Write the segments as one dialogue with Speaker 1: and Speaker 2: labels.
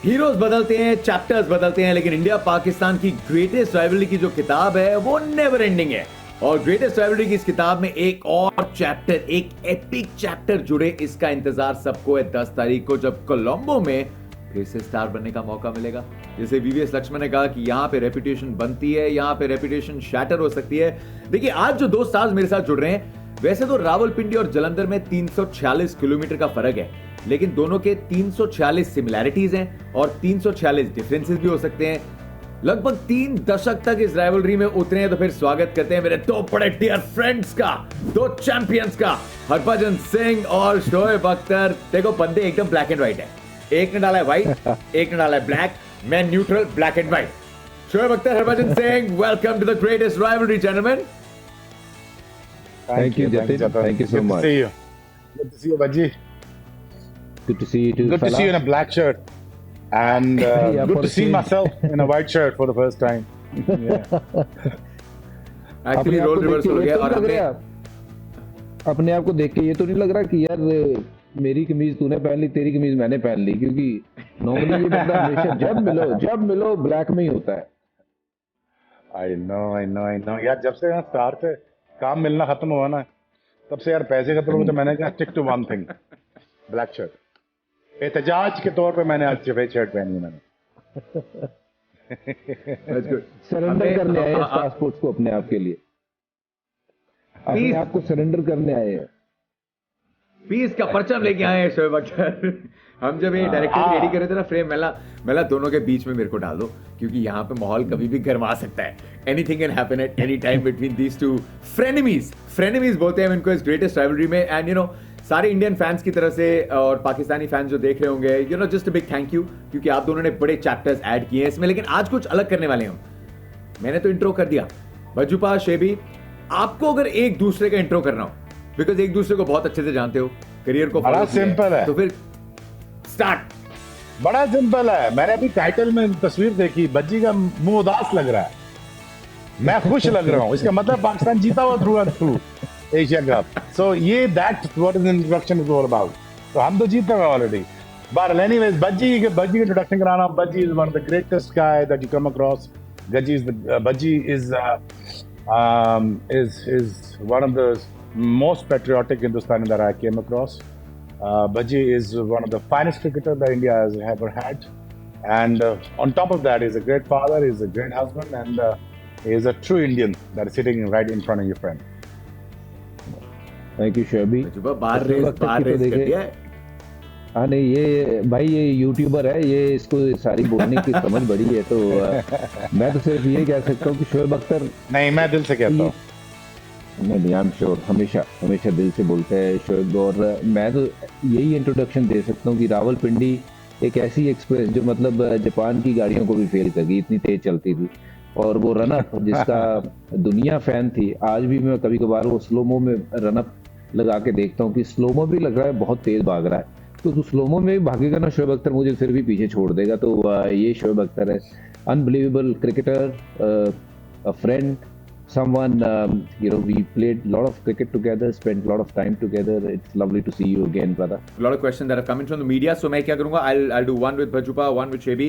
Speaker 1: Heroes बदलते हैं, chapters बदलते हैं, लेकिन इंडिया पाकिस्तान की ग्रेटेस्ट राइवलरी की जो किताब है वो नेवर एंडिंग है। और ग्रेटेस्ट राइवलरी की इस किताब में एक और चैप्टर, एक एपिक चैप्टर जुड़े, इसका इंतजार सबको है 10 तारीख को, जब कोलंबो में फिर से स्टार बनने का मौका मिलेगा। जैसे वीवीएस लक्ष्मण ने कहा कि यहाँ पे रेपुटेशन बनती है, यहाँ पे रेपुटेशन शैटर हो सकती है। देखिए, आज जो दो स्टार्स मेरे साथ जुड़ रहे हैं, वैसे तो रावलपिंडी और जलंधर में 346 किलोमीटर का फर्क है, लेकिन दोनों के 346 सिमिलैरिटीज हैं और 346 डिफरेंसेस भी हो सकते हैं। लगभग 3 दशक तक इस राइवलरी में उतरे हैं, तो फिर स्वागत करते हैं मेरे दो बड़े डियर फ्रेंड्स का, दो चैंपियंस का, हरभजन सिंह और शोएब अख्तर। देखो, बंदे एकदम ब्लैक एंड व्हाइट है, एक ने डाला है व्हाइट, एक ने डाला है ब्लैक, मैं neutral black and white. Shoaib Akhtar, Harbhajan Singh, welcome to the greatest rivalry gentleman.
Speaker 2: Thank you, Jatin. Thank you so much.
Speaker 3: Good to see you. Good to see you, Baji.
Speaker 2: Good to see you too,
Speaker 3: Good to
Speaker 2: fella.
Speaker 3: see you in a black shirt. And
Speaker 2: Yeah,
Speaker 3: good
Speaker 2: for
Speaker 3: to
Speaker 2: a
Speaker 3: see
Speaker 2: change.
Speaker 3: myself in a white shirt for the first time. Yeah.
Speaker 1: Actually role reverse हो गया। और हमने
Speaker 2: अपने आप को देख के ये तो नहीं लग रहा कि यार मेरी कमीज तूने पहन ली, तेरी कमीज मैंने पहन ली, क्योंकि नॉर्मली ये बंदा हमेशा जब मिलो ब्लैक में ही होता है।
Speaker 3: I know. यार जब से यहाँ स्टार से काम मिलना खत्म हुआ ना, तब से यार पैसे खत्म हुए, तो मैंने कहा stick to one thing, black shirt. एहतजाज के तौर पे मैंने आज सफेद शर्ट पहनी है मैंने।
Speaker 2: सरेंडर करने आए हैं स्टार स्पोर्ट्स को अपने आप के लिए, अपने आप को सरेंडर करने आए हैं।
Speaker 1: पीस का परचम लेके आए हैं शोएब अख्तर। हम जब ये डायरेक्टर रेडी कर रहे थे ना फ्रेम, मेला दोनों के बीच में मेरे को डाल दो, क्योंकि यहाँ पे माहौल कभी भी गर्मा सकता है। Anything can happen at any time between these two frenemies बोलते हैं इनको इस ग्रेटेस्ट राइवलरी में। एंड यू नो, सारे इंडियन फैंस की तरफ से और पाकिस्तानी फैंस जो देख रहे होंगे, you know, just a big thank you, क्योंकि आप दोनों ने बड़े चैप्टर्स ऐड किए हैं इसमें। लेकिन आज कुछ अलग करने वाले हैं हम। मैंने तो इंट्रो कर दिया, भज्जुपा, शेबी, आपको अगर एक दूसरे का इंट्रो करना हो, बिकॉज एक दूसरे को बहुत अच्छे से जानते हो, करियर को
Speaker 3: बड़ा सिंपल है,
Speaker 1: तो फिर स्टार्ट।
Speaker 3: बड़ा सिंपल है। मैंने अभी टाइटल में तस्वीर देखी, बज्जी का मुंह उदास लग रहा है, मैं खुश लग रहा हूँ, इसका मतलब पाकिस्तान जीता हुआ through and through Asia cup. So ये that what is introduction is all about. तो हम तो जीते हुए ऑलरेडी। बट एनीवेज, बज्जी के इंट्रोडक्शन कराना। बज्जी is one of the greatest guy that you come across. Bajji is one of the most patriotic Hindustani that I came across. Bajji is one of the finest cricketer that India has ever had, and on top of that, he's a great father, he's a great husband, and he is a true Indian that is sitting right in front of your friend.
Speaker 2: Thank you Shoaibi.
Speaker 1: बाहर race कर दिया है।
Speaker 2: हाँ नहीं, ये भाई ये YouTuber है, ये इसको सारी बोलने की समझ बड़ी है, तो मैं तो सिर्फ ये कह सकता हूँ कि शोएब अख्तर,
Speaker 3: नहीं, मैं दिल से कहता हूँ,
Speaker 2: नहीं, आई एम श्योर, हमेशा दिल से बोलते हैं शोएब। और मैं तो यही इंट्रोडक्शन दे सकता हूँ कि रावलपिंडी एक ऐसी एक्सप्रेस जो मतलब जापान की गाड़ियों को भी फेल कर गई, इतनी तेज चलती थी। और वो रनअप जिसका दुनिया फैन थी, आज भी मैं कभी कभार वो स्लोमो में रनअप लगा के देखता हूँ कि स्लोमो भी लग रहा है बहुत तेज भाग रहा है, तो स्लोमो में भागेगा ना शोएब अख्तर, मुझे फिर भी पीछे छोड़ देगा। तो ये शोएब अख्तर है, unbelievable cricketer, a friend, someone, you know, we played a lot of cricket together, spent a lot of time together. It's lovely to see you again, brother.
Speaker 1: A lot of questions that have come in from the media, so मैं क्या करूँगा, I'll do one with Bajjupa, one with Shebi.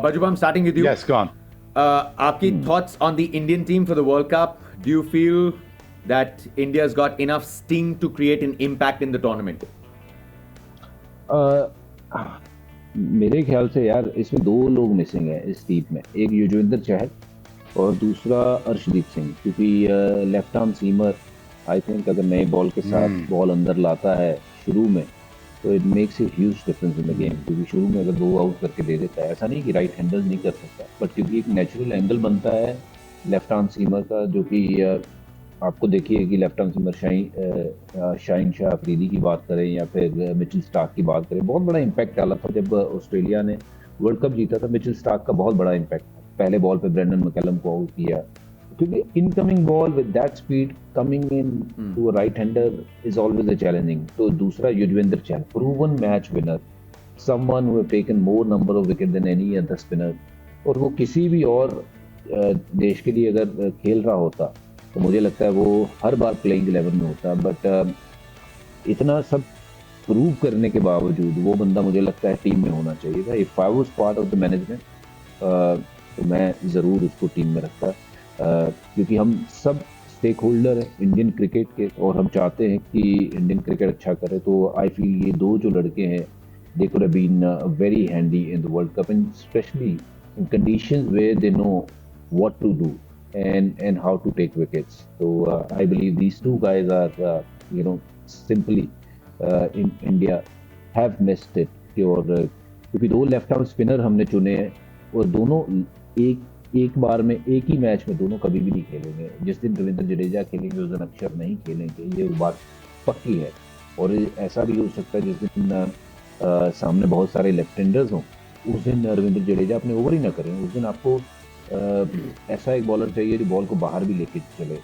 Speaker 1: Bajjupa, I'm starting with you.
Speaker 3: yes, go on.
Speaker 1: आपकी thoughts on the Indian team for the World Cup? Do you feel that India's got enough sting to create an impact in the tournament?
Speaker 2: मेरे ख्याल से यार इसमें दो लोग missing है इस टीम में, एक युजवेंद्र चहल और दूसरा अर्शदीप सिंह, क्योंकि left arm seamer I think अगर नए बॉल के साथ बॉल अंदर लाता है शुरू में, तो it makes a huge difference in the game. क्योंकि शुरू में अगर 2 आउट करके दे देता है, ऐसा नहीं कि राइट हैंडर नहीं कर सकता, बट क्योंकि एक नेचुरल एंगल बनता है लेफ्ट आर्म सीमर का, जो कि आपको देखिए कि left arm seamer Shaheen Shah Afridi की बात करें या फिर मिचेल स्टार्क की बात करें, बहुत बड़ा इम्पैक्ट डाला था जब ऑस्ट्रेलिया ने वर्ल्ड कप जीता था। मिचेल स्टार्क का बहुत बड़ा इम्पैक्ट था, पहले बॉल पे ब्रेंडन मैकलम को आउट किया, क्योंकि incoming ball with that speed coming in to a right hander is always a challenging. तो दूसरा Yuzvendra Chahal, proven match winner, someone who have taken more number of wicket than any other spinner, और वो किसी भी और देश के लिए अगर खेल रहा होता तो मुझे लगता है वो हर बार प्लेइंग 11 में होता। बट इतना सब प्रूव करने के बावजूद वो बंदा मुझे लगता है टीम में होना चाहिए था। If I was part of the management तो मैं ज़रूर उसको टीम में रखता, क्योंकि हम सब स्टेक होल्डर हैं इंडियन क्रिकेट के और हम चाहते हैं कि इंडियन क्रिकेट अच्छा करे। तो आई फील ये दो जो लड़के हैं they could have been very handy in the World Cup, and especially in conditions where they know what to do and how to take wickets. So I believe these two guys are simply in India have missed it. और क्योंकि दो left arm spinner हमने चुने हैं और दोनों एक बार में एक ही मैच में दोनों कभी भी नहीं खेलेंगे। जिस दिन रविंद्र जडेजा खेलेंगे उस दिन अक्षर नहीं खेलेंगे, ये बात पक्की है। और ऐसा भी हो सकता है जिस दिन सामने बहुत सारे लेफ्ट हैंडर्स हों उस दिन रविंद्र जडेजा अपने ओवर ही ना करें। उस दिन आपको ऐसा एक बॉलर चाहिए जो बॉल को बाहर भी लेके चले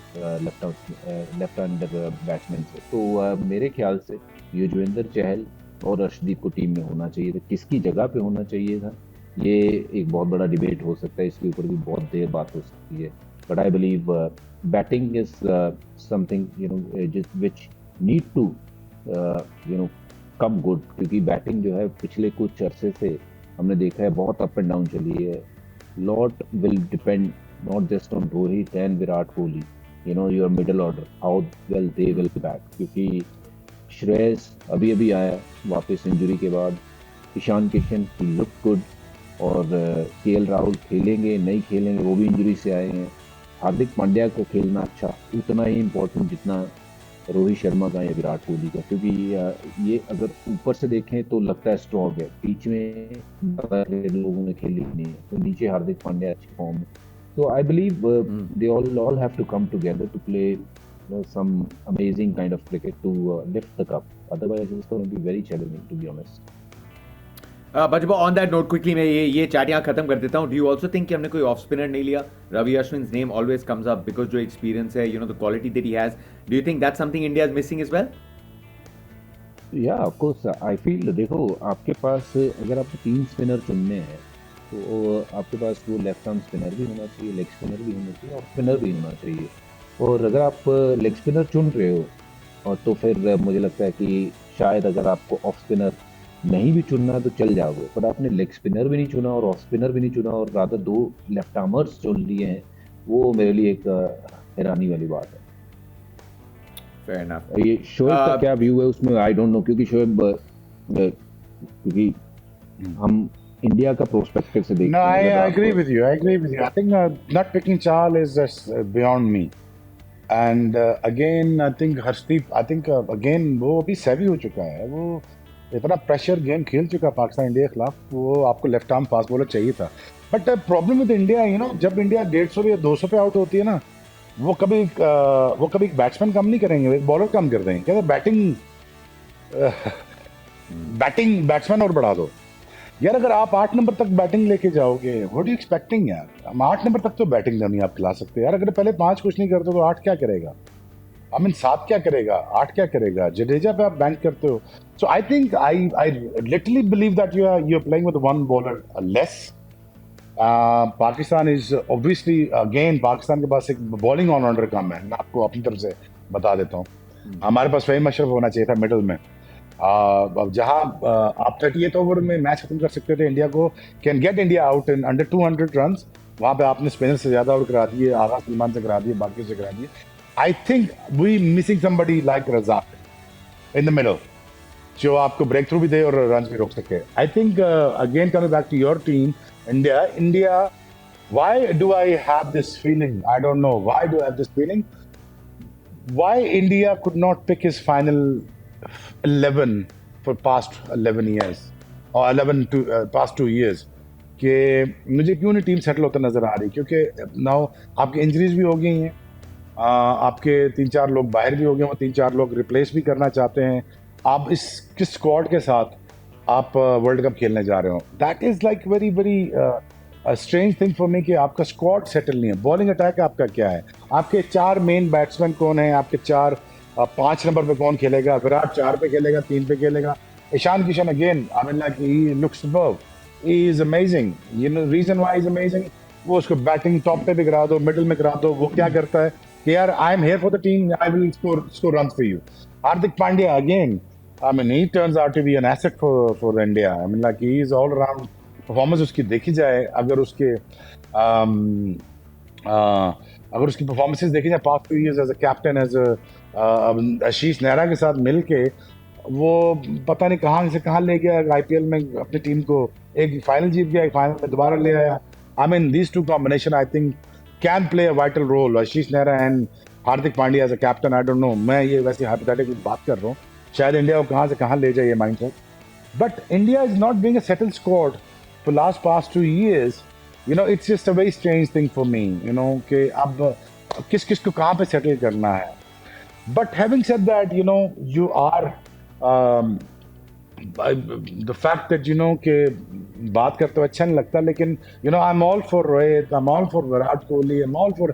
Speaker 2: लेफ्ट हैंडर बैट्समैन से। तो मेरे ख्याल से युजवेंद्र चहल और अर्शदीप को टीम में होना चाहिए था। किसकी जगह पे होना चाहिए था ये एक बहुत बड़ा डिबेट हो सकता है, इसके ऊपर भी बहुत देर बात हो सकती है। But I believe batting is something which need to come good, क्योंकि बैटिंग जो है पिछले कुछ अरसे से हमने देखा है बहुत अप एंड डाउन चली है। Lot will depend not just on Rohit and Virat Kohli, your middle order how well they will bat, क्योंकि श्रेयस अभी आया वापस इंजरी के बाद, ईशान किशन ही लुक गुड, और केएल राहुल खेलेंगे नहीं खेलेंगे वो भी इंजरी से आए हैं। हार्दिक पांड्या को खेलना अच्छा उतना ही इम्पोर्टेंट जितना रोहित शर्मा का या विराट कोहली का, क्योंकि ये अगर ऊपर से देखें तो लगता है स्ट्रॉन्ग है, बीच में लोगों ने खेली नहीं है, तो नीचे हार्दिक पांड्या अच्छी फॉर्म है। तो I believe they all have to come together to play some amazing kind of cricket to lift the cup. Otherwise it's going to be very challenging, to be honest.
Speaker 1: Bajwa on that note quickly मैं ये chat यहाँ खत्म कर देता हूँ। Do you also think कि हमने कोई ऑफ स्पिनर नहीं लिया? Ravi Ashwin name always comes up because जो एक्सपीरियंस है, the quality that he has. Do you think that's something India is missing as well?
Speaker 2: या ऑफ कोर्स आई फील, देखो आपके पास अगर आपको 3 स्पिनर चुनने हैं तो आपके पास वो लेफ्ट आर्म स्पिनर भी होना चाहिए, लेग स्पिनर भी होना चाहिए, ऑफ स्पिनर भी होना चाहिए। और अगर आप लेग स्पिनर चुन रहे हो और तो फिर मुझे लगता है कि शायद अगर आपको ऑफ स्पिनर नहीं भी चुनना तो चल जाओगे, पर आपने लेग स्पिनर भी नहीं चुना और ऑफ स्पिनर भी नहीं चुना और रादर 2 लेफ्ट आर्मर्स चुन लिए हैं, वो मेरे लिए एक हैरानी वाली बात है।
Speaker 1: Fair enough.
Speaker 2: ये शोएब का क्या व्यू है उसमें आई डोंट नो, क्योंकि शोएब क्योंकि हम इंडिया का प्रोस्पेक्टिव से देखते हैं।
Speaker 3: No, I agree with you. I think not picking Chahal is just beyond me. And again, I think Harshdeep, again वो अभी सेवी हो चुका है, वो इतना प्रेशर गेम खेल चुका है पाकिस्तान इंडिया के खिलाफ, वो आपको लेफ्ट आर्म फास्ट बॉलर चाहिए था। बट प्रॉब्लम विद इंडिया, जब इंडिया 150 या 200 पे आउट होती है ना, वो कभी बैट्समैन कम नहीं करेंगे, बॉलर कम कर देंगे, कहते बैटिंग बैट्समैन और बढ़ा दो यार। अगर आप 8 नंबर तक बैटिंग लेके जाओगे, व्हाट यू एक्सपेक्टिंग यार? हम 8 नंबर तक तो बैटिंग नहीं आप खिला सकते यार। अगर पहले 5 कुछ नहीं करते तो 8 क्या करेगा? 7 क्या करेगा? 8 क्या करेगा? जडेजा पे आप बैंक करते हो। So I think I literally believe that you are playing with 1 bowler less. Pakistan is obviously again, Pakistan के पास एक बॉलिंग ऑलराउंडर कम है। मैं आपको अपनी तरफ से बता देता हूँ, हमारे पास फहीम अशरफ होना चाहिए था मिडल में। अब जहां आप 38 ओवर में मैच खत्म कर सकते थे, इंडिया को can get India out in under 200 runs, वहां पे आपने स्पिनर से ज्यादा आउट करा दिए, आगा सलमान से करा दिए, बाकी से करा दिए। I think we missing somebody like Razzaq in the middle जो आपको ब्रेक थ्रू भी दे और रन भी रोक सके। I think again coming back to your team India, why do I have this feeling? I don't know why do I have this feeling, why India could not pick his final 11 for past 11 years or 11 to past 2 years कि मुझे क्यों नहीं team settle होता नजर आ रही? क्योंकि now आपकी injuries भी हो गई हैं, आपके 3-4 लोग बाहर भी हो गए, वो 3-4 लोग रिप्लेस भी करना चाहते हैं। आप इस किस स्क्वाड के साथ आप वर्ल्ड कप खेलने जा रहे हो? That is like very very strange thing for me कि आपका स्क्वाड सेटल नहीं है। बॉलिंग अटैक आपका क्या है? आपके 4 मेन बैट्समैन कौन है? आपके 5 नंबर पे कौन खेलेगा? विराट 4 पे खेलेगा, 3 पे खेलेगा। Ishan Kishan again, I mean like he looks superb, he is amazing. Reason why is amazing, वो उसको बैटिंग टॉप पे भी करा दो, मिडिल में करा दो, वो क्या करता है कि यार I am here for the team, I will score runs for you. Hardik Pandya again, I mean, he turns out to be an asset for India. I mean, like he is all around performance उसकी देखी जाए, um, अगर उसकी performances देखी जाए past 2 years as a captain, as a आशीष नेहरा के साथ मिलके वो पता नहीं कहाँ से कहाँ ले गया आईपीएल में अपनी टीम को, एक फाइनल जीत गया, एक फाइनल में दोबारा ले आया. I mean, these two combination I think can play a vital role. Ashish Nehra and Hardik Pandya as a captain, I don't know. मैं ये वैसे hypothetical बात कर रहा हूँ. शायद इंडिया को कहाँ से कहाँ ले जाए ये mindset. But India is not being a settled squad for past 2 years. You know, it's just a very strange thing for me. You know, कि अब किस किस को कहाँ पे settle करना है. But having said that, you know, you are the fact that you know कि बात करते हुए अच्छा नहीं लगता, लेकिन you know I'm all for Rohit, I'm all for Virat Kohli, I'm all for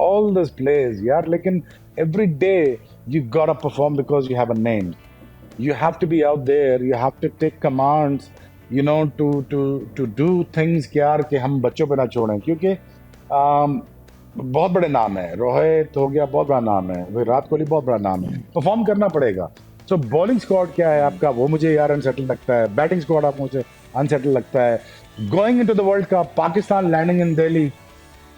Speaker 3: all those players यार, लेकिन every day you gotta perform because you have a name. You have to be out there, you have to take commands, you know, to do things कि यार कि हम बच्चों पे ना छोड़ें, क्योंकि बहुत बड़े नाम है. रोहित हो गया, बहुत बड़ा नाम है. विराट कोहली बहुत बड़ा नाम है. परफॉर्म करना पड़ेगा. सो बॉलिंग स्क्वाड क्या है आपका, वो मुझे यार अनसेटल लगता है. बैटिंग स्क्वाड आप मुझे अनसेटल लगता है. Going into the world cup, Pakistan landing in Delhi,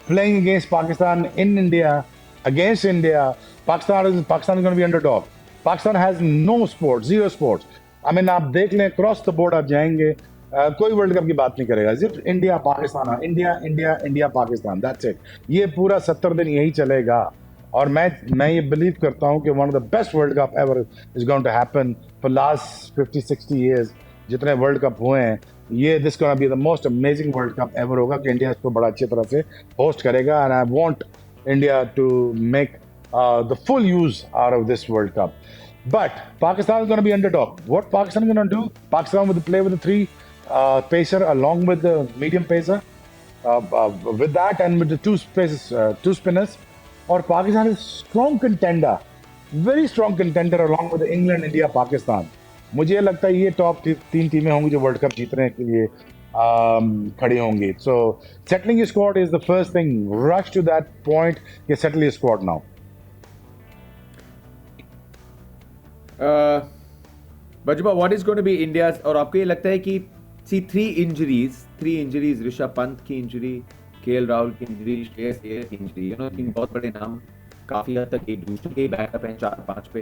Speaker 3: playing against Pakistan in India, against India. Pakistan is going to be underdog. Pakistan has no sports, zero sports. I mean, आप देख लें cross the board आप जाएंगे, कोई world cup की बात नहीं करेगा. सिर्फ India Pakistan, India India India Pakistan, that's it. ये पूरा 70 दिन यही चलेगा. और मैं ये बिलीव करता हूँ कि one of the best world cup ever is going to happen for last 50-60 years. जितने वर्ल्ड कप हुए हैं, ये this gonna be the most amazing world cup ever होगा कि इंडिया इसको बड़ा अच्छी तरह से होस्ट करेगा. And I want India to make the full use out of this World Cup. But Pakistan is going to be underdog. What Pakistan is going to do? Pakistan will play with the 3 pacer along with the medium pacer. With that and with the 2 spinners. Or Pakistan is strong contender, very strong contender along with England, India, Pakistan. मुझे लगता है ये top 3 टीमें होंगी जो world cup जीतने के लिए खड़ी होंगी. So settling your squad is the first thing. Rush to that point. You settle your squad now.
Speaker 1: Bajwa, what is going to be India, और आपको ये लगता है कि सी 3 इंजरीज, ऋषभ पंत की इंजरी, केएल राहुल की इंजरी, श्रेयस अय्यर की इंजरी, यू नो 3 बहुत बड़े नाम काफी हद तक एक दूसरे के बैकअप हैं 4-5 पे.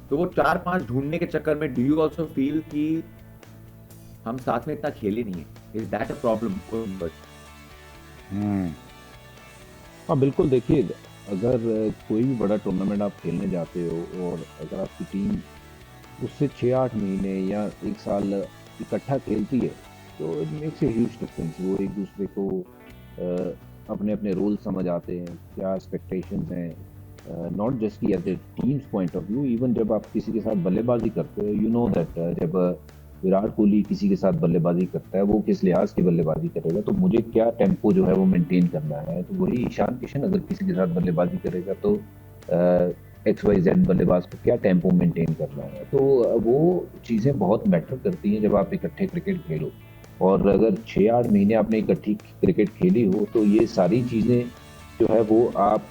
Speaker 1: तो वो 4-5 ढूंढने के चक्कर में डू यू आल्सो फील कि हम साथ में इतना खेले नहीं है? Is that a problem?
Speaker 2: हाँ बिल्कुल. देखिए, अगर कोई भी बड़ा टूर्नामेंट आप खेलने जाते हो और अगर आपकी टीम उससे 6-8 महीने या 1 साल इकट्ठा खेलती है तो it makes a huge difference. वो एक दूसरे को अपने अपने रोल समझ आते हैं, क्या एक्सपेक्टेशंस हैं, नॉट जस्ट की at the teams point of view. Even जब आप किसी के साथ बल्लेबाजी करते हो, यू नो दैट जब विराट कोहली किसी के साथ बल्लेबाजी करता है वो किस लिहाज की बल्लेबाजी करेगा, तो मुझे क्या टेम्पो जो है वो मेंटेन करना है. तो वही ईशान किशन अगर किसी के साथ बल्लेबाजी करेगा तो XYZ बल्लेबाज को क्या टेम्पो मेंटेन करना है. तो वो चीज़ें बहुत मैटर करती हैं जब आप इकट्ठे क्रिकेट खेलो. और अगर 6-8 महीने आपने इकट्ठी क्रिकेट खेली हो तो ये सारी चीज़ें जो है वो आप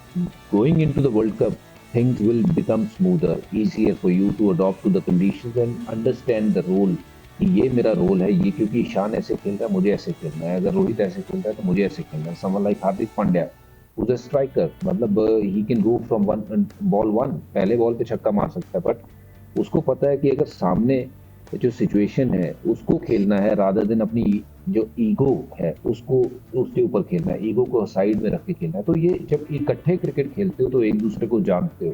Speaker 2: going into the world cup, things will become smoother, easier for you to adopt to the conditions and understand the role. कि ये मेरा रोल है, ये क्योंकि ईशान ऐसे खेल रहा है मुझे ऐसे खेलना है, अगर रोहित ऐसे खेल रहा है तो मुझे ऐसे खेलना है. Someone like Hardik Pandya who's a striker, मतलब he can go from ball 1, पहले बॉल पे छक्का मार सकता है, बट उसको पता है कि अगर सामने जो सिचुएशन है उसको खेलना है रादर देन अपनी जो ईगो है उसको उसके ऊपर खेलना है, ईगो को साइड में रख के खेलना है. तो ये जब इकट्ठे क्रिकेट खेलते हो तो एक दूसरे को जानते हो.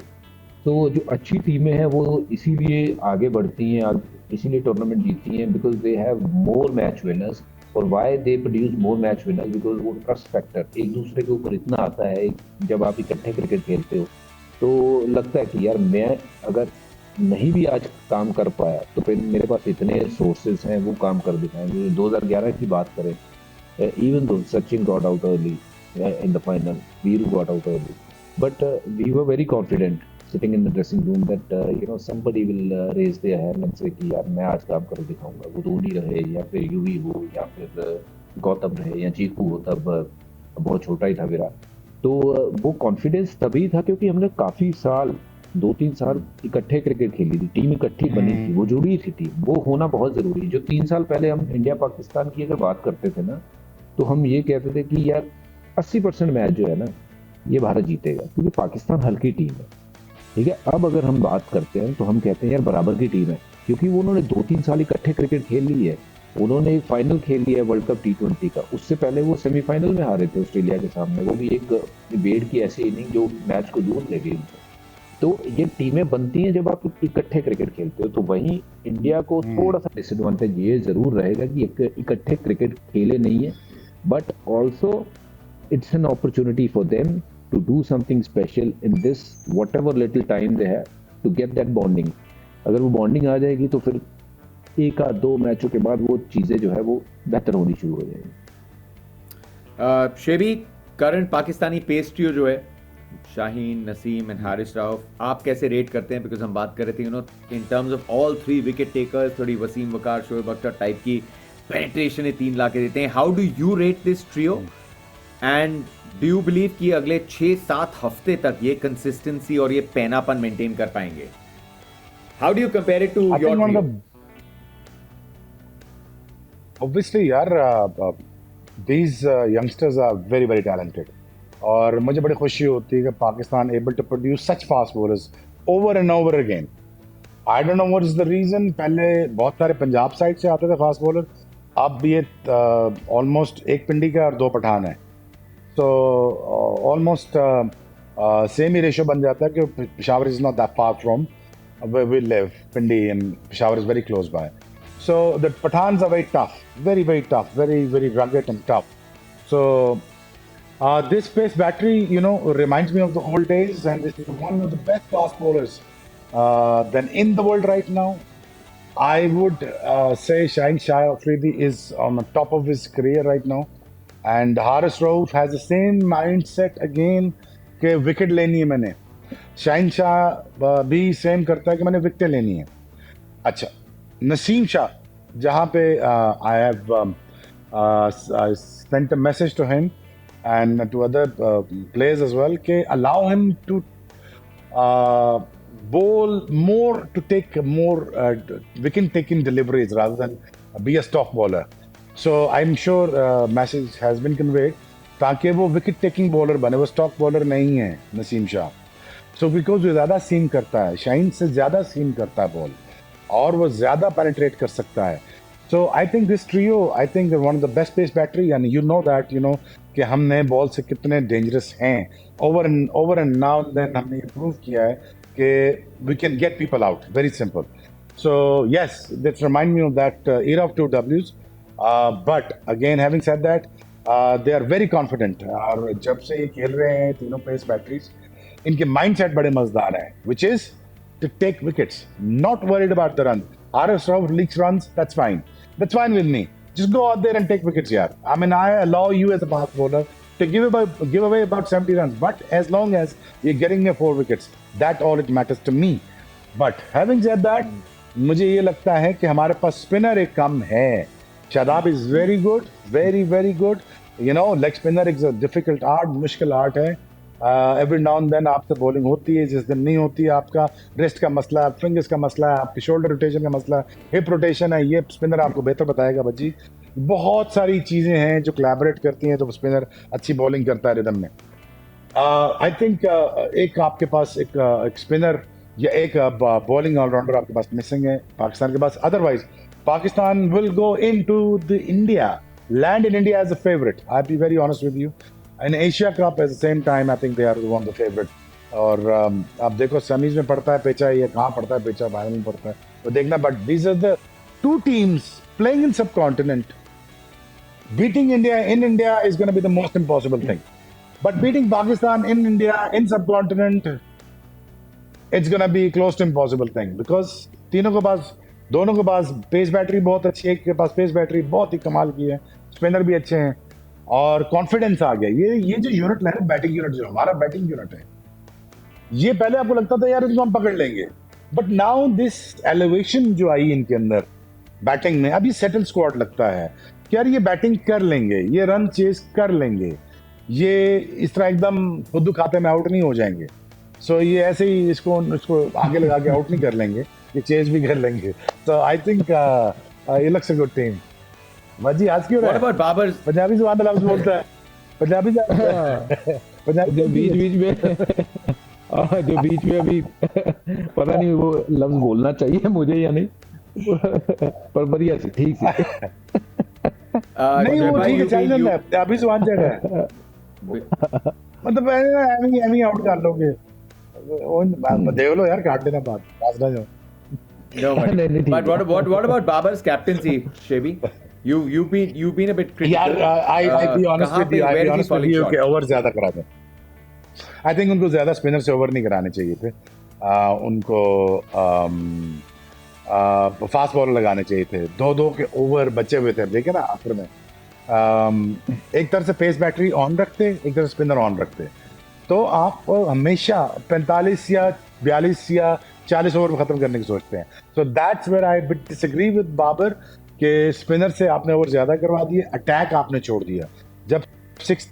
Speaker 2: तो जो अच्छी टीमें हैं वो इसीलिए आगे बढ़ती हैं, इसीलिए टूर्नामेंट जीतती हैं, because they have more match winners. और why they produce more match winners? Because वो ट्रस्ट फैक्टर एक दूसरे के ऊपर इतना आता है. जब आप इकट्ठे क्रिकेट खेलते हो तो लगता है कि यार मैं अगर नहीं भी आज काम कर पाया तो फिर मेरे पास इतने सोर्सेज हैं वो काम कर दिखाएंगे. 2011 की बात करें, even though Sachin got out early in the final, Viru got out early, but we were very confident sitting in the dressing room that you know somebody will raise their hand and say कि यार मैं आज काम कर दिखाऊंगा. वो धोनी रहे या फिर यूवी हो या फिर गौतम रहे या चीकू हो, तब बहुत छोटा ही था विराट. तो वो कॉन्फिडेंस तभी था क्योंकि हमने काफ़ी साल 2-3 साल इकट्ठे क्रिकेट खेली थी, टीम इकट्ठी बनी थी, वो जुड़ी थी टीम, वो होना बहुत जरूरी है। जो 3 साल पहले हम इंडिया पाकिस्तान की अगर बात करते थे ना, तो हम ये कहते थे कि यार 80% मैच जो है ना ये भारत जीतेगा, क्योंकि पाकिस्तान हल्की टीम है। ठीक है, अब अगर हम बात करते हैं तो हम कहते हैं यार बराबर की टीम है, क्योंकि वो उन्होंने 2-3 साल इकट्ठे क्रिकेट खेल ली है। उन्होंने एक फाइनल खेल लिया है वर्ल्ड कप T20 का, उससे पहले वो सेमीफाइनल में हारे थे ऑस्ट्रेलिया के सामने, वो भी एक बेड की ऐसी इनिंग जो मैच को दूर ले गई। तो ये टीमें बनती हैं जब आप इकट्ठे क्रिकेट खेलते हो। तो वहीं इंडिया को थोड़ा सा डिसएडवांटेज ये जरूर रहेगा कि इकट्ठे क्रिकेट खेले नहीं है, but also it's an opportunity for them to do something special in this whatever little time they have to get that bonding. अगर वो बॉन्डिंग आ जाएगी तो फिर एक आध 2 मैचों के बाद वो चीजें जो है वो बेहतर होनी शुरू हो जाएगी।
Speaker 1: शेबी, करंट पाकिस्तानी पेस ट्रियो जो है शाहीन, नसीम एंड हारिस राउफ, आप कैसे रेट करते हैं? बिकॉज हम बात कर रहे थे in terms of all 3 wicket takers, थोड़ी वसीम वकार, शोएब अख्तर टाइप की पेनिट्रेशन 3 ला के देते हैं। How do you rate this trio and do you believe कि अगले 6-7 हफ्ते तक ये कंसिस्टेंसी और ये पैनापन मेंटेन कर पाएंगे? How do you compare it to your trio?
Speaker 3: Obviously, यार, these youngsters are very very talented. और मुझे बड़ी खुशी होती है कि Pakistan able to produce such fast bowlers over and over again. I don't know what is the reason. पहले बहुत सारे पंजाब साइड से आते थे फास्ट बॉलर, अब ये ऑलमोस्ट एक पिंडी का और 2 पठान है, तो ऑलमोस्ट सेम ही रेशो बन जाता है कि Peshawar is not that far from where we live. Pindi and Peshawar is very close by. So the Pathans are very tough, very very tough, very very rugged and tough. So this pace battery, reminds me of the old days, and this is one of the best fast bowlers then in the world right now. I would say Shaheen Shah Afridi is on the top of his career right now, and Haris Rauf has the same mindset again कि wicket लेनी है मैंने। शाहीन शाह भी same करता है कि मैंने wicket लेनी है। अच्छा, नसीम शाह, जहाँ पे I have sent a message to him and to other players as well, ke allow him to bowl more, to take more wicket taking deliveries rather than be a stock bowler. So I'm sure message has been conveyed ताकि वो wicket taking bowler बने, वो stock bowler नहीं है Naseem Shah. So because वो ज़्यादा सीम करता है, शाहीन से ज़्यादा सीम करता है बॉल, और वो ज़्यादा पेनिट्रेट कर सकता है। So I think this trio, I think one of the best pace battery, and you know that कि हमने बॉल से कितने डेंजरस हैं। ओवर एंड नाउ देन हमने ये प्रूव किया है कि we can get people out, very simple. So yes, that's remind me of that era of 2 Ws, but again having said that they are very confident. और जब से ये खेल रहे हैं तीनों पेस बैटरीज, इनके माइंडसेट बड़े मजेदार हैं, which is to take wickets, not worried about the run. Haris Rauf leaks runs, that's fine with me. Just go out there and take wickets, yaar. I mean, I allow you as a fast bowler to give away about 70 runs, but as long as you're getting me 4 wickets, that all it matters to me. But having said that, मुझे ये लगता है कि हमारे पास spinner एक कम है। Shadab is very good, very very good. Leg spinner is a difficult art, मुश्किल art है। एवरी नाउ एंड देन आपसे बॉलिंग होती है, जिस दिन नहीं होती है आपका रेस्ट का मसला है, फिंगर्स का मसला है, आपकी शोल्डर रोटेशन का मसला है, हिप रोटेशन है, ये स्पिनर आपको बेहतर बताएगा भज्जी। बहुत सारी चीज़ें हैं जो कोलैबोरेट करती हैं तो स्पिनर अच्छी बॉलिंग करता है रिदम में। आई थिंक एक आपके पास एक स्पिनर या एक बॉलिंग ऑलराउंडर आपके पास मिसिंग है पाकिस्तान के पास। Otherwise Pakistan will go in to the India, land in India as a favourite. I be very honest with you. In Asia Cup at the same time, I think they are one of the favorite. और आप देखो semis में पड़ता है पेचा, ये कहाँ पड़ता है पेचा, फाइनल में पड़ता है, तो देखना। But these are the 2 teams playing in subcontinent. Beating India in India is going to be the most impossible thing. But beating Pakistan in India in subcontinent, it's going to be close to impossible thing. Because दोनों के पास pace battery बहुत अच्छी है, एक के पास pace battery बहुत ही कमाल की है, स्पिनर भी अच्छे हैं और कॉन्फिडेंस आ गया। ये जो यूनिट है, बैटिंग यूनिट जो हमारा बैटिंग यूनिट है, ये पहले आपको लगता था यार इसको हम पकड़ लेंगे, बट नाउ दिस एलिवेशन जो आई इनके अंदर बैटिंग में, अब ये सेटल स्क्वाड लगता है कि यार ये बैटिंग कर लेंगे, ये रन चेस कर लेंगे, ये इस तरह एकदम खुद खाते में आउट नहीं हो जाएंगे। सो ये ऐसे ही इसको आगे लगा के आउट नहीं कर लेंगे, ये चेंज भी कर लेंगे। तो आई थिंक ये लक्स अ गुड टीम। भाजी आज क्यों
Speaker 1: What about Babar's?
Speaker 3: पंजाबी जुबान में लफ्ज बोलता है, पंजाबी पंजाबी
Speaker 2: जो बीच बीच में जो बीच में अभी पता नहीं वो लफ्ज बोलना चाहिए मुझे या नहीं, पर बढ़िया सी ठीक सी।
Speaker 3: नहीं वो ठीक है, चल जाता है पंजाबी जुबान जगह है, मतलब एमी आउट कर लोगे, देख लो यार, काट देना बात ना जाओ।
Speaker 1: No,
Speaker 2: नहीं,
Speaker 1: but what about Babar's captaincy, Shebi? You've been a bit critical.
Speaker 3: यार I be honest with you,
Speaker 1: where is he falling short?
Speaker 3: कि ओवर ज्यादा करा थे। आई थिंक उनको ज्यादा स्पिनर से ओवर नहीं कराने चाहिए थे, उनको फास्ट बॉलर लगाने चाहिए थे। दो के ओवर बचे हुए थे, देखे ना आखिर में, एक तरफ से पेस बैटरी ऑन रखते, एक तरफ स्पिनर ऑन रखते, तो आप हमेशा 45 या 42 या 40 ओवर में खत्म करने की सोचते हैं। So that's where I bit disagree with Babar कि स्पिनर से आपने ओवर ज्यादा करवा दिए, अटैक आपने छोड़ दिया। जब 6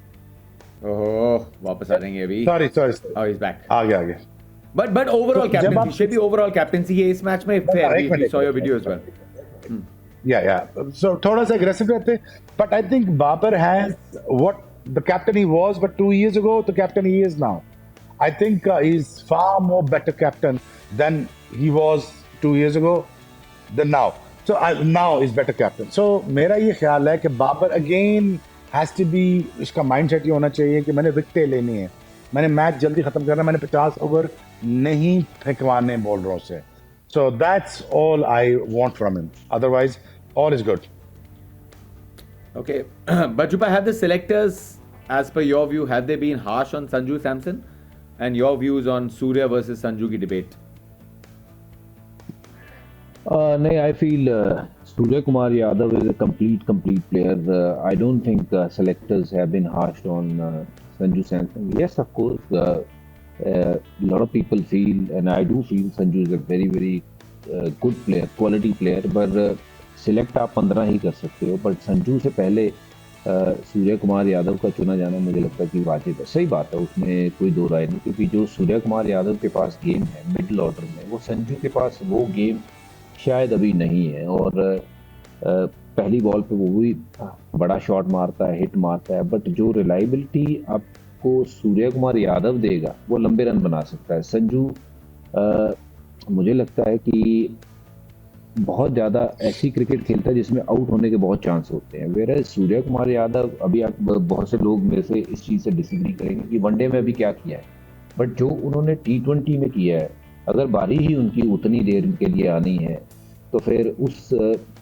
Speaker 1: ओह, वापस आ जाएंगे अभी।
Speaker 3: Sorry
Speaker 1: Oh, he's back.
Speaker 3: आगे
Speaker 1: But overall
Speaker 3: तो जब
Speaker 1: captaincy, Shebi, overall captaincy ये इस मैच में fair. We saw your video as well.
Speaker 3: yeah so थोड़ा सा aggressive रहते, but I think Babar has what the captain he was but 2 years ago, the captain he is now. I think he's far more better captain than he was 2 years ago than now. So now he's better captain. So मेरा ये ख्याल है कि Babar again has to be, इसका mindset ये होना चाहिए कि मैंने विकेटें लेनी है, मैंने मैच जल्दी खत्म करना, मैंने 50 ओवर नहीं फेंकवाने बॉलरों से। So that's all I want from him. Otherwise, all is good.
Speaker 1: Okay, but Jupa, have the selectors, as per your view, have they been harsh on Sanju Samson? And your views on Surya versus Sanju की debate?
Speaker 2: नहीं, I feel Surya Kumar Yadav is a complete player. I don't think selectors have been harsh on Sanju Samson. Yes, of course, a lot of people feel, and I do feel, Sanju is a very good player, quality player. पर select आप 15 ही कर सकते हो, but Sanju से पहले सूर्य कुमार यादव का चुना जाना मुझे लगता है कि वाजिब है। सही बात है, उसमें कोई दो राय नहीं, क्योंकि जो सूर्य कुमार यादव के पास गेम है मिडिल ऑर्डर में, वो संजू के पास वो गेम शायद अभी नहीं है। और पहली बॉल पे वो भी बड़ा शॉट मारता है, हिट मारता है, बट जो रिलायबिलिटी आपको सूर्य कुमार यादव देगा वो लंबे रन बना सकता है। संजू मुझे लगता है कि बहुत ज़्यादा ऐसी क्रिकेट खेलता है जिसमें आउट होने के बहुत चांस होते हैं। वेयर सूर्य कुमार यादव, अभी आप बहुत से लोग मेरे से इस चीज़ से डिसएग्री करेंगे कि वनडे में अभी क्या किया है, बट जो उन्होंने T20 में किया है, अगर बारी ही उनकी उतनी देर के लिए आनी है तो फिर उस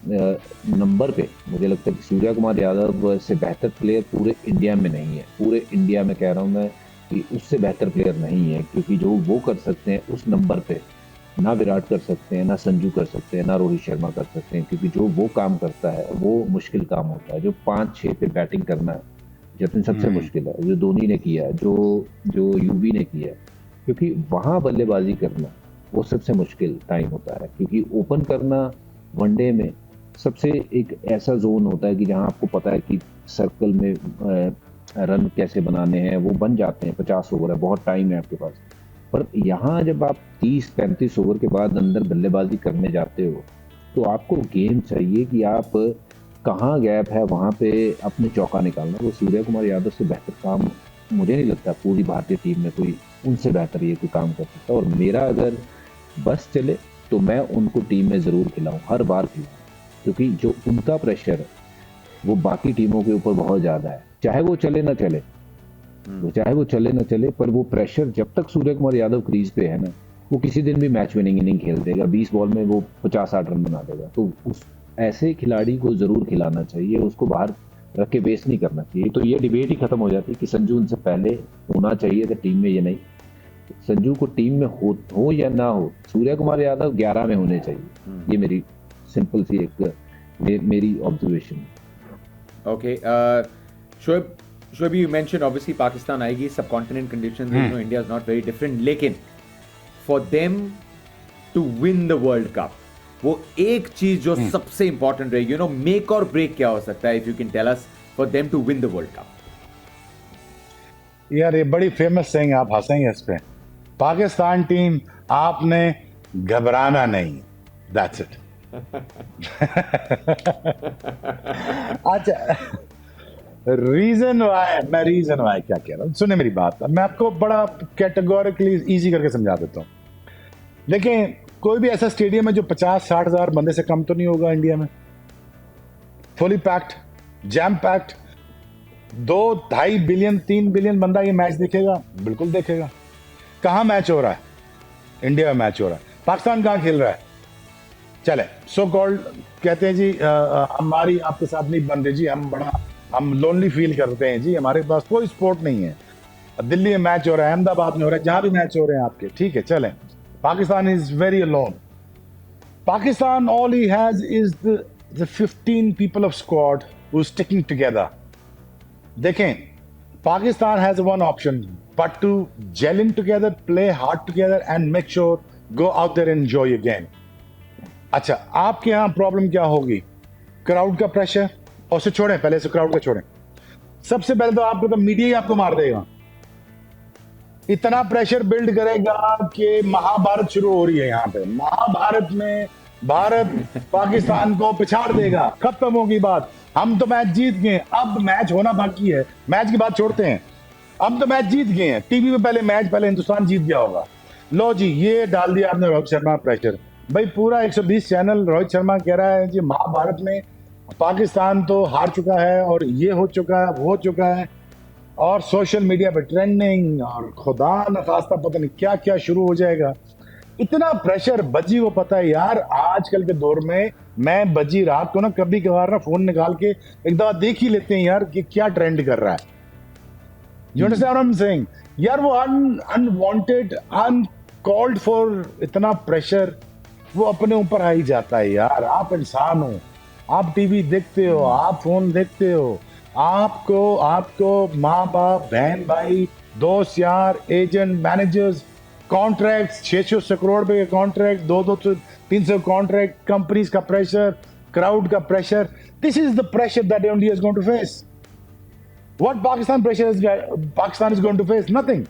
Speaker 2: नंबर पे मुझे लगता है कि सूर्य कुमार यादव से बेहतर प्लेयर पूरे इंडिया में नहीं है। पूरे इंडिया में कह रहा हूँ मैं कि उससे बेहतर प्लेयर नहीं है, क्योंकि जो वो कर सकते हैं उस नंबर पे ना विराट कर सकते हैं, ना संजू कर सकते हैं, ना रोहित शर्मा कर सकते हैं, क्योंकि जो वो काम करता है वो मुश्किल काम होता है। जो 5-6 पे बैटिंग करना है जतिन सबसे मुश्किल है, जो धोनी ने किया है, जो यूवी ने किया है, क्योंकि वहाँ बल्लेबाजी करना वो सबसे मुश्किल टाइम होता है। क्योंकि ओपन करना वनडे में सबसे एक ऐसा जोन होता है कि जहाँ आपको पता है कि सर्कल में रन कैसे बनाने हैं, वो बन जाते हैं। 50 ओवर है, बहुत टाइम है आपके पास, पर यहाँ जब आप 30-35 ओवर के बाद अंदर बल्लेबाजी करने जाते हो तो आपको गेम चाहिए कि आप कहाँ गैप है वहाँ पे अपने चौका निकालना। वो सूर्य कुमार यादव से बेहतर काम मुझे नहीं लगता पूरी भारतीय टीम में कोई उनसे बेहतर ये कोई काम कर सकता। और मेरा अगर बस चले तो मैं उनको टीम में ज़रूर खिलाऊँ, हर बार खिलाऊँ, क्योंकि जो उनका प्रेशर है वो बाकी टीमों के ऊपर बहुत ज़्यादा है। चाहे वो चले ना चले, पर वो प्रेशर जब तक सूर्य कुमार यादव क्रीज पे है ना, वो किसी दिन भी मैच विनिंग इनिंग खेल देगा, 20 बॉल में वो 50-60 रन बना देगा। तो उस ऐसे खिलाड़ी को जरूर खिलाना चाहिए, उसको बाहर रख के वेस्ट नहीं करना चाहिए। तो ये डिबेट ही खत्म हो जाती कि संजू उनसे पहले होना चाहिए था टीम में, ये नहीं। संजू को टीम में हो या ना हो, सूर्य कुमार यादव 11 में होने चाहिए। ये मेरी सिंपल सी एक मेरी observation.
Speaker 1: Okay, Shoaib, you mentioned obviously Pakistan आएगी, subcontinent conditions, you know, India is not very different, लेकिन for them to win the World Cup, वो एक चीज जो सबसे इंपॉर्टेंट रहेगी, you know, make or break क्या हो सकता है, if you can tell us, for them to win the World Cup?
Speaker 3: यार ये बड़ी फेमस सेइंग, आप हंसेंगे इस पे, पाकिस्तान टीम, आपने घबराना नहीं, दैट्स इट। अच्छा, रीजन वाई क्या कह रहा हूँ, सुने मेरी बात, मैं आपको बड़ा कैटेगोरिकली इजी करके समझा देता हूँ। देखिए, कोई भी ऐसा स्टेडियम है जो 50-60 हजार बंदे से कम तो नहीं होगा इंडिया में, fully packed, jam packed, 2-2.5 billion 3 billion बंदा ये मैच देखेगा, बिल्कुल देखेगा। कहाँ मैच हो रहा है? इंडिया में मैच हो रहा है। पाकिस्तान कहाँ खेल रहा है? चले, सो कॉल्ड कहते हैं जी, हमारी आपके साथ नहीं बन रही जी, हम लोनली फील करते हैं जी, हमारे पास कोई स्पोर्ट नहीं है। दिल्ली में मैच हो रहा है, अहमदाबाद में हो रहा है, जहां भी मैच हो रहे हैं आपके, ठीक है, चलें। Pakistan is very alone. Pakistan, all he has is the 15 people of squad who's sticking together. देखें, Pakistan has one option, but to gel in together, play hard together, and make sure go out there and enjoy your game. अच्छा, आपके यहाँ problem क्या होगी? Crowd का pressure, और उसे छोड़ें, पहले से क्राउड का छोड़ें। सबसे पहले तो आपको तो मीडिया ही आपको मार देगा, इतना प्रेशर बिल्ड करेगा कि महाभारत शुरू हो रही है यहाँ पे। महाभारत में भारत पाकिस्तान को पिछाड़ देगा, खत्म होगी बात। हम तो मैच जीत गए, अब मैच होना बाकी है। मैच की बात छोड़ते हैं, अब तो मैच जीत गए हैं। टीवी में पहले हिंदुस्तान जीत गया होगा। लो जी, ये डाल दिया आपने रोहित शर्मा प्रेशर। भाई पूरा 120 चैनल रोहित शर्मा कह रहा है जी महाभारत में पाकिस्तान तो हार चुका है, और ये हो चुका है, वो हो चुका है, और सोशल मीडिया पे ट्रेंडिंग, और खुदा न खास्ता पता नहीं क्या क्या शुरू हो जाएगा। इतना प्रेशर बज्जी को पता है यार। आजकल के दौर में मैं बज्जी रात को ना कभी कभार ना फोन निकाल के एक दफा देख ही लेते हैं यार कि क्या ट्रेंड कर रहा है। You understand what I'm saying? यार वो अनवांटेड, अनकॉल्ड फॉर इतना प्रेशर वो अपने ऊपर आ ही जाता है यार। आप इंसान हो, आप टीवी देखते हो, आप फोन देखते हो, आपको माँ बाप, बहन भाई, दोस्त यार, एजेंट, मैनेजर्स, कॉन्ट्रैक्ट्स, 600 करोड़ रुपए के कॉन्ट्रैक्ट, 200-300 कॉन्ट्रैक्ट, कंपनीज का प्रेशर, क्राउड का pressure. This is the pressure that India is going to face. What Pakistan is going to face? Nothing.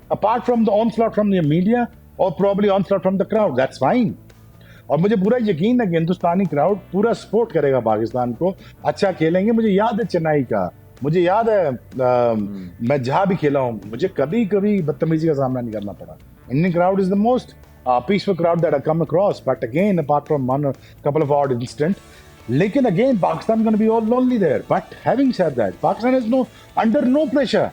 Speaker 3: Apart from the onslaught from the media or probably onslaught from the crowd. That's fine. और मुझे पूरा यकीन है कि हिंदुस्तानी crowd पूरा support करेगा पाकिस्तान को, अच्छा खेलेंगे। मुझे याद है चेन्नई का, मुझे याद है मैं जहाँ भी खेला हूँ, मुझे कभी कभी बदतमीजी का सामना नहीं करना पड़ा। Indian crowd is the most peaceful crowd that I come across, but again apart from one couple of odd incident, लेकिन अगेन Pakistan going to be all lonely there. But having said that, Pakistan is under no pressure.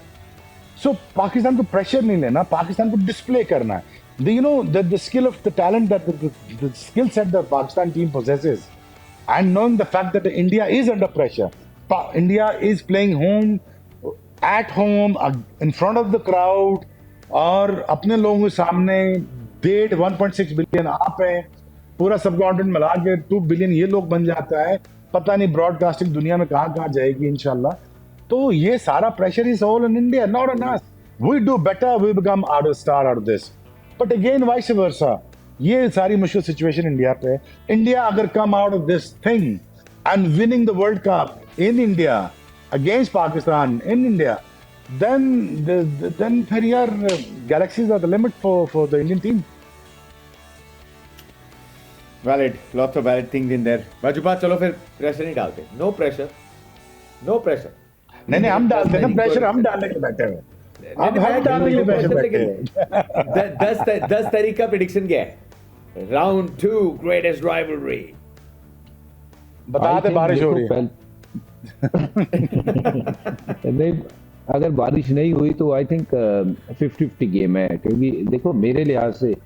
Speaker 3: So Pakistan को pressure नहीं लेना, पाकिस्तान को display करना है। The skill of the talent that the skill set that Pakistan team possesses, and knowing the fact that India is under pressure, India is playing at home in front of the crowd, और अपने लोगों के सामने 1.6 billion आप हैं, पूरा सब continent मिला के 2 बिलियन ये लोग बन जाता है। पता नहीं ब्रॉडकास्टिंग दुनिया में कहाँ जाएगी इंशाल्लाह। तो ये सारा pressure is all in India, not on us. We do better, we become out of star out of this, but again vice versa. ये सारी मुश्किल सिचुएशन इंडिया पे। इंडिया अगर come out of this thing and winning the world cup in India against Pakistan in India, then फिर यार galaxies are the limit for the Indian team.
Speaker 1: Valid, lots of valid things in there. बाजूबात, चलो फिर pressure नहीं डालते। No pressure, no pressure.
Speaker 3: नहीं हम डालते हैं ना प्रेशर, हम डालने के बैठे हैं। हम डालने के प्रेशर बैठे हैं।
Speaker 1: 10 तारीख का प्रेडिक्शन क्या है? Round 2 greatest rivalry.
Speaker 3: बता दे बारिश हो रही है।
Speaker 2: नहीं, अगर बारिश नहीं हुई तो आई थिंक 50-50 गेम है, क्योंकि देखो मेरे लिहाज से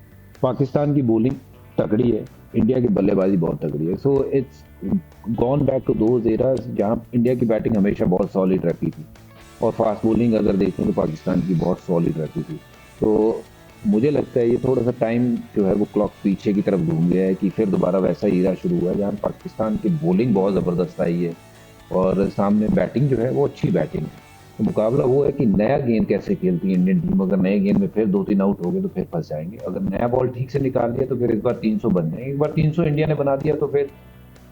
Speaker 2: पाकिस्तान की बॉलिंग तगड़ी है, इंडिया की बल्लेबाजी बहुत तगड़ी है। So it's gone back to those eras जहां इंडिया की बैटिंग हमेशा बहुत सॉलिड रहती थी, और फास्ट बॉलिंग अगर देखें तो पाकिस्तान की बहुत सॉलिड रहती थी। तो मुझे लगता है ये थोड़ा सा टाइम जो है वो क्लॉक पीछे की तरफ घूम गया है, कि फिर दोबारा वैसा हीरा शुरू हुआ है जहाँ पाकिस्तान की बॉलिंग बहुत ज़बरदस्त आई है और सामने बैटिंग जो है वो अच्छी बैटिंग है। तो मुकाबला वो है कि नया गेंद कैसे खेलती है इंडियन टीम। अगर नए गेंद में फिर 2-3 आउट हो गए तो फिर फंस जाएंगे। अगर नया बॉल ठीक से निकाल दिया तो फिर इस बार 300 बन जाएंगे। एक बार 300 इंडिया ने बना दिया तो फिर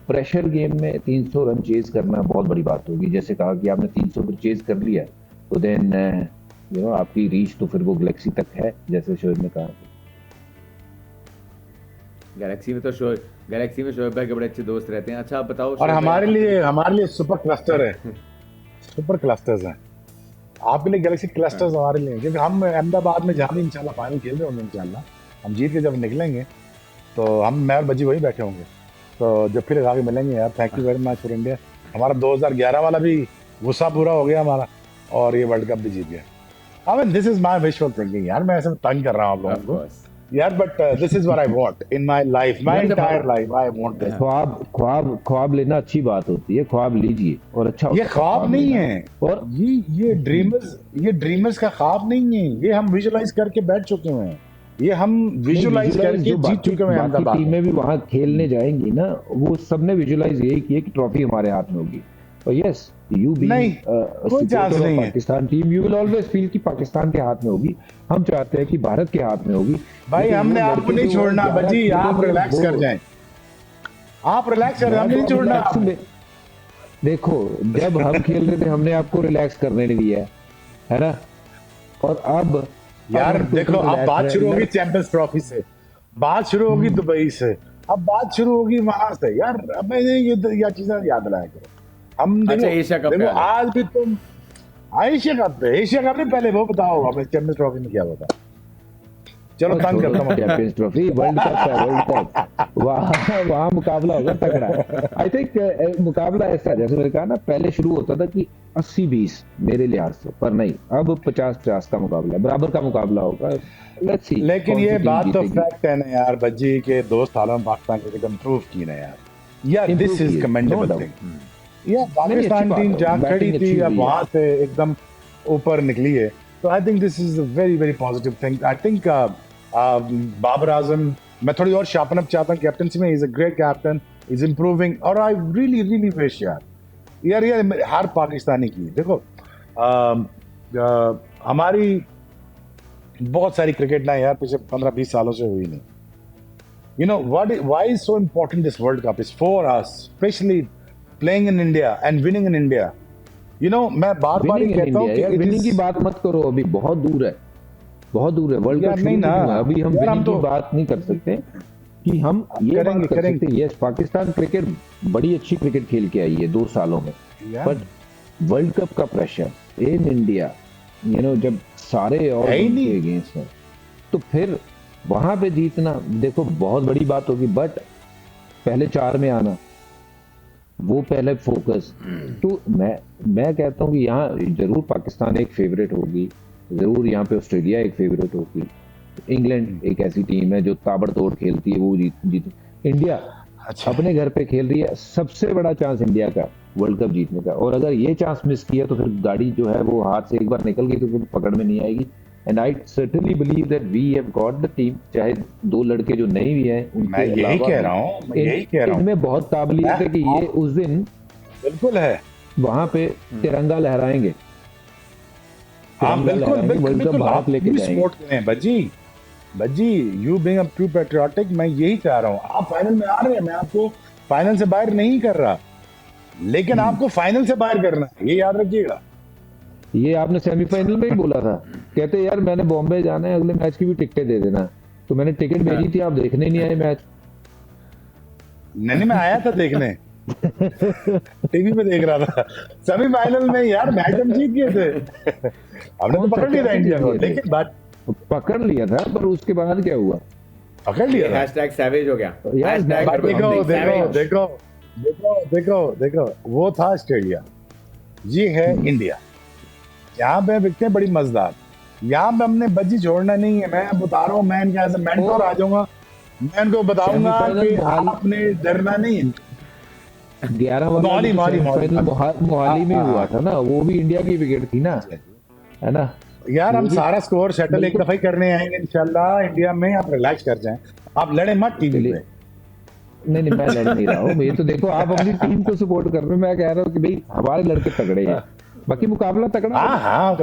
Speaker 2: प्रेशर गेम में 300 रन चेज करना बहुत बड़ी बात होगी। जैसे कहा कि आपने 300 पर चेज कर लिया तो देन आपकी रीच तो फिर वो गैलेक्सी तक है, जैसे शोएब ने कहा।
Speaker 1: गैलेक्सी में शोएब भाई के बड़े अच्छे दोस्त रहते हैं। अच्छा आप बताओ
Speaker 3: और
Speaker 1: शोएब भाई,
Speaker 3: हमारे लिए सुपर क्लस्टर है, सुपर क्लस्टर्स हैं। आपके लिए गैलेक्सी क्लस्टर्स हमारे लिए हैं, क्योंकि हम अहमदाबाद में जहाँ भी इंशाल्लाह फाइनल खेल रहे होंगे, इंशाल्लाह हम जीत के जब निकलेंगे तो मैं और बज्जी वही बैठे होंगे, तो जब फिर लगा के मिलेंगे यार। Thank you very much for India. हमारा 2011 वाला भी गुस्सा पूरा हो गया हमारा, और ये वर्ल्ड कप भी जीत गया। I mean this is my visual thinking यार, मैं ऐसे तंग कर रहा हूँ आप
Speaker 1: ऑफ
Speaker 3: लोगों को
Speaker 1: कोर्स
Speaker 3: यार, but this is what I want in my life, my entire life I want this.
Speaker 2: ख्वाब लेना अच्छी बात होती है, ख्वाब लीजिए और अच्छा
Speaker 3: ये
Speaker 2: होता है
Speaker 3: ख्वाब नहीं
Speaker 2: लेना।
Speaker 3: है,
Speaker 2: और
Speaker 3: ये ड्रीमर्स का ख्वाब नहीं है, ये हम विजुअलाइज करके बैठ चुके हुए हैं, ये हम विजुअलाइज करके
Speaker 2: जो
Speaker 3: जीत चुके हुए हैं
Speaker 2: बाकी
Speaker 3: अहमदाबाद में।
Speaker 2: टीमें भी वहां खेलने जाएंगी ना, वो सबने विजुअलाइज यही किया कि ट्रॉफी हमारे हाथ में होगी। और यस, यू बी
Speaker 3: नहीं, कोई चांस नहीं है।
Speaker 2: Pakistan team, you will always feel कि पाकिस्तान के हाथ में होगी। हम चाहते हैं कि भारत के हाथ में होगी।
Speaker 3: भाई
Speaker 2: लेकिन
Speaker 3: हमने
Speaker 2: वो
Speaker 3: आपको
Speaker 2: लड़के
Speaker 3: नहीं
Speaker 2: जो
Speaker 3: छोड़ना
Speaker 2: 11
Speaker 3: बजी, आप
Speaker 2: खेलेंगे,
Speaker 3: रिलैक्स कर
Speaker 2: वो-
Speaker 3: जाएं, आप रिलैक्स कर, हमने नहीं
Speaker 2: मैं तो
Speaker 3: छोड़ना
Speaker 2: relax
Speaker 3: आपको।
Speaker 2: में- देखो, जब हम खेल रहे थे हमने आपको रिलैक्स करने नहीं दिया है ना। और अब
Speaker 3: यार
Speaker 2: हम
Speaker 3: देखो,
Speaker 2: बिल्कुल
Speaker 3: अब
Speaker 2: relax
Speaker 3: बात
Speaker 2: रहे-
Speaker 3: शुरू होगी चैंपियंस ट्रॉफी से, बात शुरू होगी दुबई से, अब बात शुरू होगी वहां से यार। अब मैं ये चीजें याद दिलाया करो। हम
Speaker 1: अच्छा,
Speaker 3: देखो,
Speaker 1: एशिया कप
Speaker 3: देखो
Speaker 1: का है।
Speaker 3: आज भी तुम एशिया कप नहीं, पहले वो बताओ हमें चैंपियंस ट्रॉफी में क्या होता। चलो
Speaker 2: और
Speaker 3: तंग
Speaker 2: छोड़ो
Speaker 3: करता हूँ।
Speaker 2: चैंपियंस ट्रॉफी, वर्ल्ड कप है, वर्ल्ड कप वहाँ मुकाबला होगा तगड़ा। आई थिंक मुकाबला ऐसा, जैसे मैंने कहा ना, पहले शुरू होता था कि 80-20 मेरे लिहाज से, पर नहीं, अब 50-50 का मुकाबला, बराबर का मुकाबला होगा। Let's see.
Speaker 3: लेकिन ये बात तो फैक्ट है ना यार बज्जी के 2 सालों में पाकिस्तान क्रिकेट इम्प्रूव की ना यार, या दिस इज कमेंडेबल थिंग। या पाकिस्तान टीम जहाँ खड़ी थी अब वहां से एकदम ऊपर निकली है, तो I think this is a very very positive thing. I think Babar Azam, मैं थोड़ी और शार्पन अप चाहता हूँ कैप्टनसी में, is a great captain, is improving, और आई रियली रियली विश यार हर पाकिस्तानी की देखो, हमारी बहुत सारी क्रिकेट ना यार पिछले 15-20 सालों से हुई नहीं। You know why is so important this World Cup is for us, especially playing in India and winning in India. You know, मैं बार-बार ये कहता हूँ कि
Speaker 2: विनिंग की बात मत करो, अभी बहुत दूर है, बहुत दूर है वर्ल्ड कप
Speaker 3: नहीं ना,
Speaker 2: अभी हम विनिंग की बात नहीं कर सकते कि हम ये बात कर सकते। यस, पाकिस्तान क्रिकेट बड़ी अच्छी क्रिकेट खेल के आई है 2 सालों में, बट वर्ल्ड कप का प्रेशर इन इंडिया, जब सारे और के अगेंस्ट हैं, तो फिर वहां पे जीतना देखो बहुत बड़ी बात होगी, बट पहले 4 में आना, वो पहले फोकस। तो मैं कहता हूँ कि यहाँ जरूर पाकिस्तान एक फेवरेट होगी, जरूर यहाँ पे ऑस्ट्रेलिया एक फेवरेट होगी, इंग्लैंड एक ऐसी टीम है जो ताबड़तोड़ खेलती है, वो जीत इंडिया अपने घर पे खेल रही है, सबसे बड़ा चांस इंडिया का वर्ल्ड कप जीतने का। और अगर ये चांस मिस किया तो फिर गाड़ी जो है वो हाथ से एक बार निकल गई तो फिर पकड़ में नहीं आएगी। And I certainly believe that we have got the team, चाहे 2 लड़के जो नहीं भी हैं
Speaker 3: मैं यही कह रहा हूँ,
Speaker 2: इनमें बहुत काबिलियत है कि ये उस दिन
Speaker 3: बिल्कुल है
Speaker 2: वहां पे तिरंगा लहराएंगे,
Speaker 3: वर्ल्ड कप भारत लेके जाएंगे। बज्जी you being a true patriotic, मैं यही चाह रहा हूँ, आप फाइनल में आ रहे हैं, मैं आपको फाइनल से बाहर नहीं कर रहा, लेकिन आपको फाइनल से बाहर करना है, ये याद रखिएगा।
Speaker 2: ये आपने सेमीफाइनल में ही बोला था, कहते यार मैंने बॉम्बे जाना है, अगले मैच की भी टिकटें दे देना, तो मैंने टिकट भेजी थी, आप देखने नहीं आए मैच।
Speaker 3: नहीं मैं आया था देखने टीवी पे देख रहा था सेमीफाइनल में यार, मैच हम जीत गए थे हमने तो पकड़ लिया था इंडिया को, लेकिन बात
Speaker 2: पकड़ लिया था, पर उसके बाद क्या हुआ,
Speaker 3: पकड़ लिया था,
Speaker 1: हैशटैग सैवेज हो गया।
Speaker 3: देखो वो था ऑस्ट्रेलिया, ये है इंडिया, यहाँ पे विकटें हैं बड़ी मजेदार, यहाँ पे हमने बज्जी छोड़ना नहीं है। मैं बता रहा हूँ, मैं इनके ऐसे मेंटोर आ जाऊंगा, मैं इनको बताऊंगा कि आपने डरना नहीं है।
Speaker 2: 11 मोहाली में हुआ था ना, वो भी इंडिया की विकेट थी ना, है ना
Speaker 3: यार। हम सारा स्कोर सेटल एक दफा ही करने आएंगे इंशाल्लाह इंडिया में, आप रिलैक्स कर जाएं, आप लड़े मत टीवी पे।
Speaker 2: नहीं मैं लड़ नहीं रहा हूँ, ये तो देखो आप अपनी टीम को सपोर्ट कर रहे हो, मैं कह रहा हूँ कि भाई हमारे लड़के तगड़े हैं, बाकी मुकाबला तगड़ा।
Speaker 3: हाँ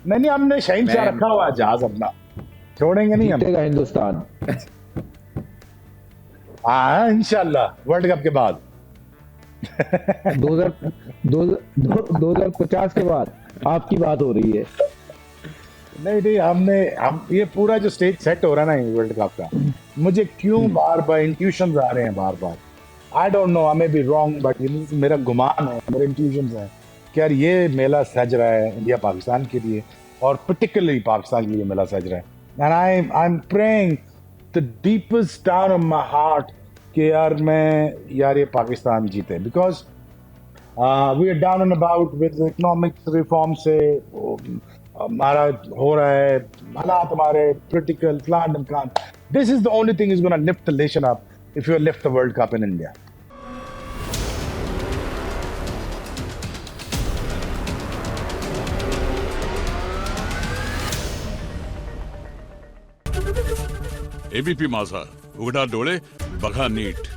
Speaker 3: नहीं हमने शहंशाह रखा हुआ जहाज अपना, छोड़ेंगे नहीं हम,
Speaker 2: जीतेगा हिंदुस्तान।
Speaker 3: हाँ इंशाल्लाह वर्ल्ड कप के बाद
Speaker 2: 2050 के बाद आपकी बात हो रही है।
Speaker 3: नहीं हम ये पूरा जो स्टेज सेट हो रहा है ना वर्ल्ड कप का, मुझे क्यों बार बार इंट्यूशंस आ रहे हैं बार बार। I don't know, I may be wrong, but मेरा गुमान है, मेरे इंट्यूशंस है कि यार ये मेला सज रहा है इंडिया पाकिस्तान के लिए, और पर्टिकुलरली पाकिस्तान के लिए मेला सज रहा है। And I am praying the deepest down of my heart कि यार ये पाकिस्तान जीते, because we are down and about with economic reform से हमारा हो रहा है, हालात हमारे क्रिटिकल प्लान एंड कान। This is the only thing is gonna lift the nation up if you lift the world cup in India.
Speaker 4: ABP Majha, उघडा डोळे बघा नीट.